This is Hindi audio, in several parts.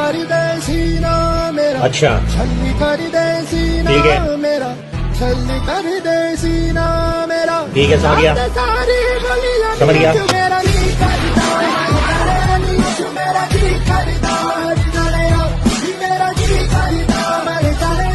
कर दे सीना मेरा, अच्छा छल्ली कर दे सीना ठीक है, मेरा, छल्ली कर दे सीना मेरा। ठीक है, समझ गया सारी गलियां समझ गया। मेरा नहीं करता, मेरा जी करता, मेरा जी करता, मेरे सारे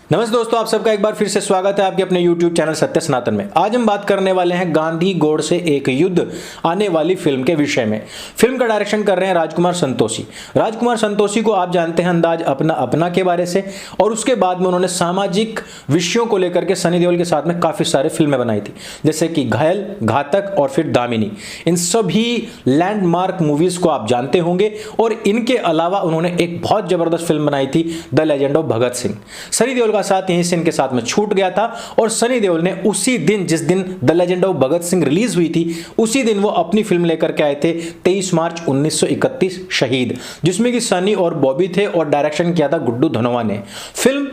नमस्ते दोस्तों, आप सबका एक बार फिर से स्वागत है आपके अपने YouTube चैनल सत्य सनातन में। आज हम बात करने वाले हैं गांधी गोडसे एक युद्ध आने वाली फिल्म के विषय में। फिल्म का डायरेक्शन कर रहे हैं राजकुमार संतोषी। राजकुमार संतोषी को आप जानते हैं अंदाज अपना अपना के बारे से, और उसके बाद में उन्होंने सामाजिक विषयों को लेकर के सनी देओल के साथ में काफी सारे फिल्में बनाई थी, जैसे कि घायल, घातक और फिर दामिनी। इन सभी लैंडमार्क मूवीज को आप जानते होंगे। और इनके अलावा उन्होंने एक बहुत जबरदस्त फिल्म बनाई थी, the legend of Bhagat Singh. Sunny Deol का साथ यहीं से इनके साथ में छूट गया था, और सनी देओल ने उसी दिन, जिस दिन the legend of Bhagat Singh release हुई थी, उसी दिन वो अपनी फिल्म लेकर के आए थे 23 मार्च 1931 शहीद, जिसमें कि सनी और बॉबी थे, और डायरेक्शन किया था गुड्डू धनोआ ने। फिल्म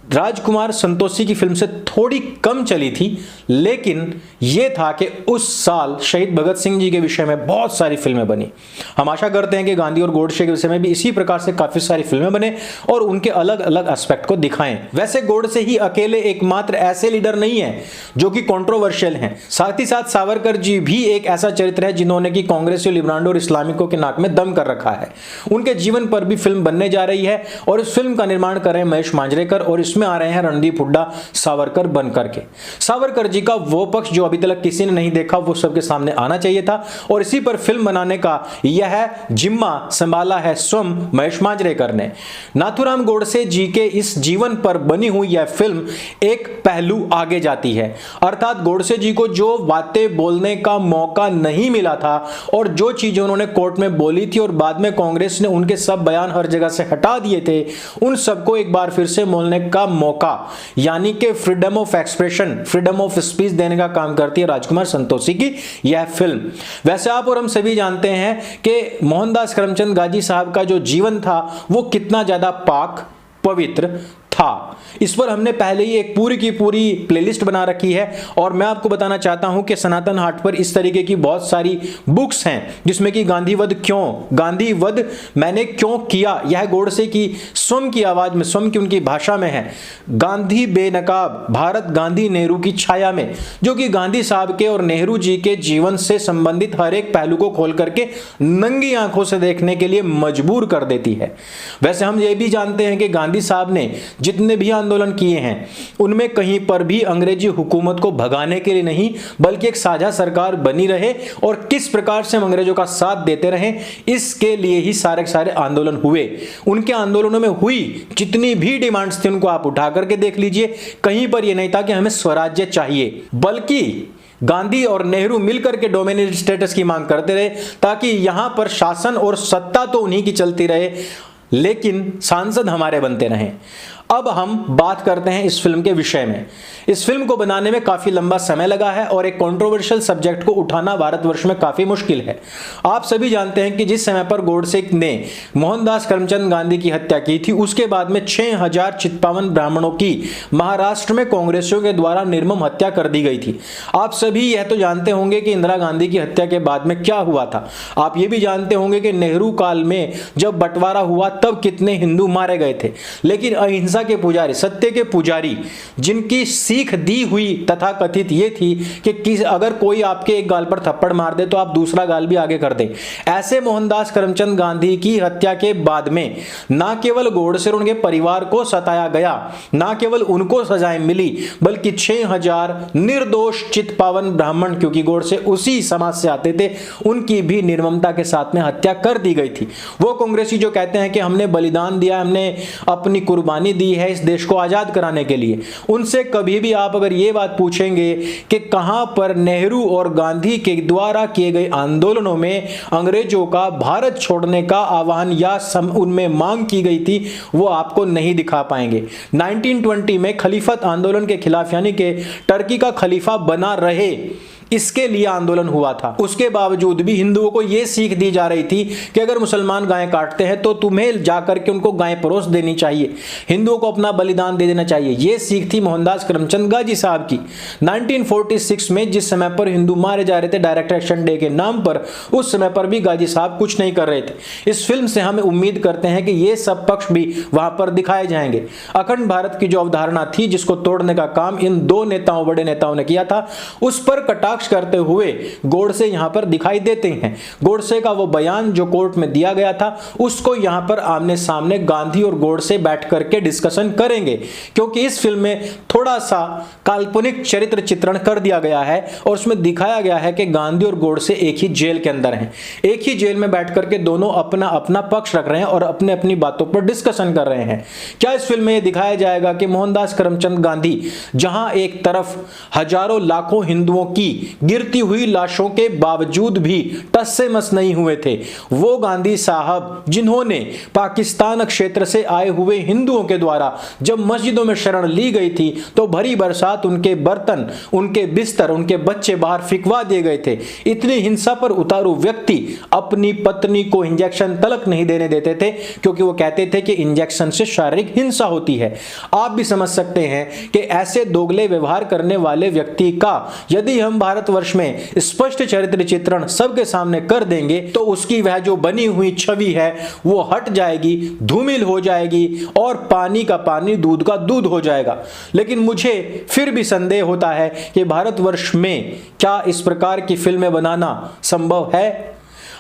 राजकुमार संतोषी की फिल्म से थोड़ी कम चली थी, लेकिन यह था कि उस साल शहीद भगत सिंह जी के विषय में बहुत सारी फिल्में बनी। हम आशा करते हैं कि गांधी और गोडसे के विषय में भी इसी प्रकार से काफी सारी फिल्में बने और उनके अलग अलग एस्पेक्ट को दिखाएं। वैसे गोडसे ही अकेले एकमात्र ऐसे लीडर नहीं है जो कि कंट्रोवर्शियल हैं। साथ ही साथ सावरकर जी भी एक ऐसा चरित्र है जिन्होंने कि कांग्रेसी, लिबरांडो और इस्लामिकों के नाक में दम कर रखा है। उनके जीवन पर भी फिल्म बनने जा रही है, और इस फिल्म का निर्माण कर रहे हैं महेश मांजरेकर, और इसमें आ रहे हैं रणदीप हुड्डा सावरकर बनकर के। सावरकर जी का वो पक्ष जो अभी तक किसी ने नहीं देखा, वो सबके सामने आना चाहिए था, और इसी पर फिल्म बनाने का यह जिम्मा संभाला है स्वयं महेश मांजरेकर ने। नाथूराम गोडसे जी के इस जीवन पर बनी हुई यह फिल्म एक पहलू आगे जाती है, अर्थात गोडसे जी को जो बातें बोलने का मौका नहीं मिला था, और जो चीजें उन्होंने कोर्ट में बोली थी और बाद में कांग्रेस ने उनके सब बयान हर जगह से हटा दिए थे, उन सबको एक बार फिर से बोलने का मौका, यानी कि freedom of expression, freedom of speech देने का काम करती है राजकुमार संतोषी की यह फिल्म। वैसे आप और हम सभी जानते हैं कि मोहनदास करमचंद गांधी साहब का जो जीवन था वो कितना ज्यादा पाक पवित्र था। इस पर हमने पहले ही एक पूरी की पूरी प्लेलिस्ट बना रखी है, और मैं आपको बताना चाहता हूं कि सनातन हाट पर इस तरीके की बहुत सारी बुक्स हैं, जिसमें कि गांधीवध क्यों, गांधीवध मैंने क्यों किया, यह गोडसे की स्वयं की आवाज में, स्वयं की उनकी भाषा में है। गांधी बेनकाब, भारत गांधी नेहरू की छाया में, जो कि गांधी साहब के और नेहरू जी के जीवन से संबंधित हर एक पहलू को खोल करके नंगी आंखों से देखने के लिए मजबूर कर देती है। वैसे हम ये भी जानते हैं कि गांधी साहब ने जितने भी आंदोलन किए हैं, उनमें कहीं पर भी अंग्रेजी हुकूमत को भगाने के लिए नहीं, बल्कि एक साझा सरकार बनी रहे, और किस प्रकार से हम अंग्रेजों का साथ देते रहे, इसके लिए ही सारे के सारे आंदोलन हुए। उनके आंदोलनों में हुई जितनी भी डिमांड्स थी, उनको आप उठा करके देख लीजिए, कहीं पर यह नहीं था कि हमें स्वराज्य चाहिए, बल्कि गांधी और नेहरू मिलकर के डोमिनेटेड स्टेटस की मांग करते रहे, ताकि यहां पर शासन और सत्ता तो उन्हीं की चलती रहे, लेकिन सांसद हमारे बनते रहें। अब हम बात करते हैं इस फिल्म के विषय में। इस फिल्म को बनाने में काफी लंबा समय लगा है, और एक कंट्रोवर्शियल सब्जेक्ट को उठाना भारतवर्ष में काफी मुश्किल है। आप सभी जानते हैं कि जिस समय पर गोडसे ने मोहनदास करमचंद गांधी की हत्या की थी, उसके बाद में 6000 चित्पावन ब्राह्मणों की महाराष्ट्र में कांग्रेसियों के द्वारा निर्मम हत्या कर दी गई थी। आप सभी यह तो जानते होंगे कि इंदिरा गांधी की हत्या के बाद में क्या हुआ था। आप ये भी जानते होंगे कि नेहरू काल में जब बंटवारा हुआ तब कितने हिंदू मारे गए थे, लेकिन अहिंसा के पुजारी, सत्य के पुजारी, जिनकी सीख दी हुई तथा कथित ये थी कि अगर कोई आपके एक गाल पर थप्पड़ मार दे तो आप दूसरा गाल भी आगे कर दें, ऐसे मोहनदास करमचंद गांधी की हत्या के बाद में ना केवल गोडसे और उनके परिवार को सताया गया, ना केवल उनको सजाएं मिली, बल्कि 6000 निर्दोष चित्पावन ब्राह्मण, क्योंकि गोडसे उसी समाज से आते थे, उनकी भी निर्ममता के साथ में हत्या कर दी गई थी। वो कांग्रेसी जो कहते हैं कि हमने बलिदान दिया, हमने अपनी कुर्बानी दी है इस देश को आजाद कराने के लिए, उनसे कभी भी आप अगर ये बात पूछेंगे कि कहां पर नेहरू और गांधी के द्वारा किए गए आंदोलनों में अंग्रेजों का भारत छोड़ने का आह्वान या उनमें मांग की गई थी, वो आपको नहीं दिखा पाएंगे। 1920 में खलीफत आंदोलन के खिलाफ, यानी कि टर्की का खलीफा बना रहे, इसके लिए आंदोलन हुआ था। उसके बावजूद भी हिंदुओं को यह सीख दी जा रही थी कि अगर मुसलमान गाय काटते हैं तो तुम्हें जाकर के उनको गाय परोस देनी चाहिए, हिंदुओं को अपना बलिदान दे देना चाहिए। यह सीख थी मोहनदास करमचंद गांधी साहब की। 1946 में जिस समय पर हिंदू मारे जा रहे थे डायरेक्ट एक्शन डे के नाम पर, उस समय पर भी गांधी साहब कुछ नहीं कर रहे थे। इस फिल्म से हमें उम्मीद करते हैं कि ये सब पक्ष भी वहां पर दिखाए जाएंगे। अखंड भारत की जो अवधारणा थी, जिसको तोड़ने का काम इन दो नेताओं, बड़े नेताओं ने किया था, उस पर कटाक्ष करते हुए गोडसे यहां पर दिखाई देते हैं। गोडसे का वो बयान जो कोर्ट में दिया गया था, उसको यहां पर आमने सामने गांधी और गोडसे बैठ करके डिस्कशन करेंगे, क्योंकि इस फिल्म में थोड़ा सा काल्पनिक चरित्र चित्रण कर दिया गया है और उसमें दिखाया गया है कि गांधी और गोडसे एक ही जेल के अंदर हैं। एक ही जेल में बैठ करके दोनों अपना अपना पक्ष रख रहे हैं और अपने अपनी बातों पर डिस्कशन कर रहे हैं। क्या इस फिल्म में यह दिखाया जाएगा कि मोहनदास करमचंद गांधी जहां एक तरफ हजारों लाखों हिंदुओं की गिरती हुई लाशों के बावजूद भी टस से मस नहीं हुए थे, वो गांधी साहब जिन्होंने पाकिस्तान क्षेत्र से आए हुए हिंदुओं के द्वारा जब मस्जिदों में शरण ली गई थी तो भरी बरसात उनके बर्तन, उनके बिस्तर, उनके बच्चे बाहर फिकवा दिए गए थे। इतनी हिंसा पर उतारू व्यक्ति अपनी पत्नी को इंजेक्शन तलक नहीं देने देते थे, क्योंकि वो कहते थे कि इंजेक्शन से शारीरिक हिंसा होती है। आप भी समझ सकते हैं कि ऐसे दोगले व्यवहार करने वाले व्यक्ति का यदि हम भारतवर्ष में स्पष्ट चरित्र चित्रण सबके सामने कर देंगे तो उसकी वह जो बनी हुई छवि है वो हट जाएगी, धूमिल हो जाएगी और पानी का पानी, दूध का दूध हो जाएगा। लेकिन मुझे फिर भी संदेह होता है कि भारतवर्ष में क्या इस प्रकार की फिल्में बनाना संभव है।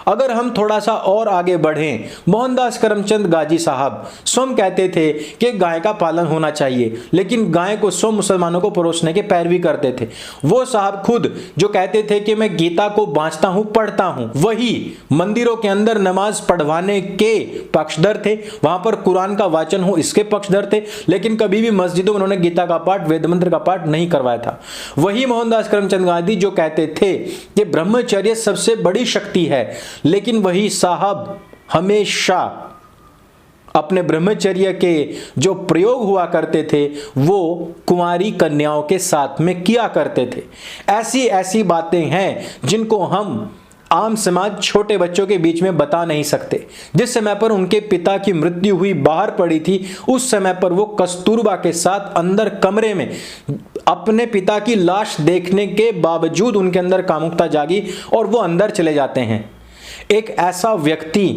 अगर हम थोड़ा सा और आगे बढ़ें, मोहनदास करमचंद गांधी साहब स्वयं कहते थे कि गाय का पालन होना चाहिए, लेकिन गाय को स्वयं मुसलमानों को परोसने के पैरवी करते थे। वो साहब खुद जो कहते थे कि मैं गीता को बांचता हूं, पढ़ता हूं, वही मंदिरों के अंदर नमाज पढ़वाने के पक्षधर थे, वहां पर कुरान का वाचन हो इसके पक्षधर थे, लेकिन कभी भी मस्जिदों में उन्होंने गीता का पाठ, वेद मंत्र का पाठ नहीं करवाया था। वही मोहनदास करमचंद गांधी जो कहते थे कि ब्रह्मचर्य सबसे बड़ी शक्ति है, लेकिन वही साहब हमेशा अपने ब्रह्मचर्य के जो प्रयोग हुआ करते थे वो कुंवारी कन्याओं के साथ में किया करते थे। ऐसी ऐसी बातें हैं जिनको हम आम समाज छोटे बच्चों के बीच में बता नहीं सकते। जिस समय पर उनके पिता की मृत्यु हुई, बाहर पड़ी थी, उस समय पर वो कस्तूरबा के साथ अंदर कमरे में अपने पिता की लाश देखने के बावजूद उनके अंदर कामुकता जागी और वो अंदर चले जाते हैं। एक ऐसा व्यक्ति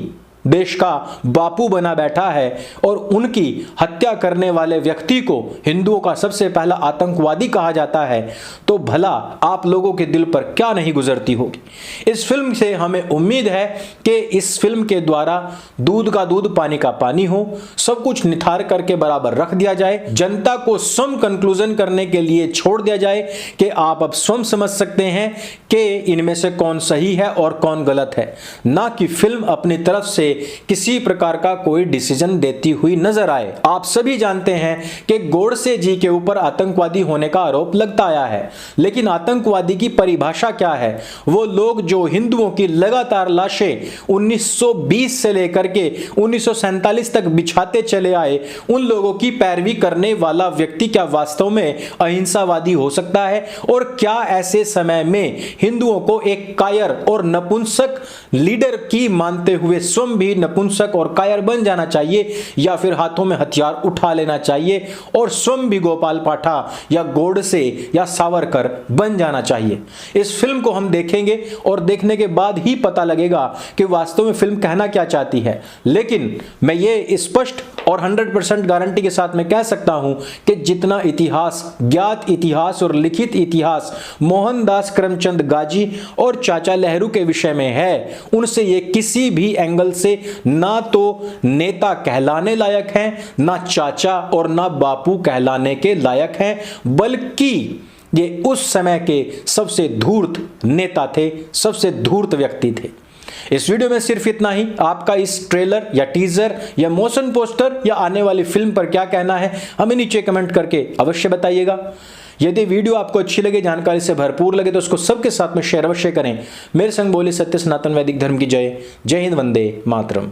देश का बापू बना बैठा है और उनकी हत्या करने वाले व्यक्ति को हिंदुओं का सबसे पहला आतंकवादी कहा जाता है, तो भला आप लोगों के दिल पर क्या नहीं गुजरती होगी। इस फिल्म से हमें उम्मीद है कि इस फिल्म के द्वारा दूध का दूध, पानी का पानी हो, सब कुछ निथार करके बराबर रख दिया जाए, जनता को स्वयं कंक्लूजन करने के लिए छोड़ दिया जाए कि आप अब स्वयं समझ सकते हैं कि इनमें से कौन सही है और कौन गलत है, ना कि फिल्म अपनी तरफ से किसी प्रकार का कोई डिसीजन देती हुई नजर आए। आप सभी जानते हैं कि गोडसे जी के ऊपर आतंकवादी होने का आरोप लगता आया है, लेकिन आतंकवादी की परिभाषा क्या है? वो लोग जो हिंदुओं की लगातार लाशें 1920 से लेकर के 1947 तक बिछाते चले आए, उन लोगों की पैरवी करने वाला व्यक्ति क्या वास्तव में अहिंसावादी हो सकता है? और क्या ऐसे समय में हिंदुओं को एक कायर और नपुंसक लीडर की मानते हुए स्वयं भी नपुंसक और कायर बन जाना चाहिए, या फिर हाथों में हथियार उठा लेना चाहिए और स्वयं भी गोपाल पाठा या गोडसे या सावरकर बन जाना चाहिए? इस फिल्म को हम देखेंगे और देखने के बाद ही पता लगेगा कि वास्तव में फिल्म कहना क्या चाहती है। लेकिन मैं ये स्पष्ट और 100% गारंटी के साथ मैं कह सकता हूं कि जितना इतिहास, ज्ञात इतिहास और लिखित इतिहास मोहनदास करमचंद गांधी और चाचा नेहरू के विषय में है, उनसे ये किसी भी एंगल से ना तो नेता कहलाने लायक हैं, ना चाचा और ना बापू कहलाने के लायक हैं, बल्कि ये उस समय के सबसे धूर्त नेता थे, सबसे धूर्त व्यक्ति थे। इस वीडियो में सिर्फ इतना ही। आपका इस ट्रेलर या टीजर या मोशन पोस्टर या आने वाली फिल्म पर क्या कहना है हमें नीचे कमेंट करके अवश्य बताइएगा। यदि वीडियो आपको अच्छी लगे, जानकारी से भरपूर लगे, तो उसको सबके साथ में शेयर अवश्य करें। मेरे संग बोले सत्य सनातन वैदिक धर्म की जय। जय हिंद, वंदे मातरम।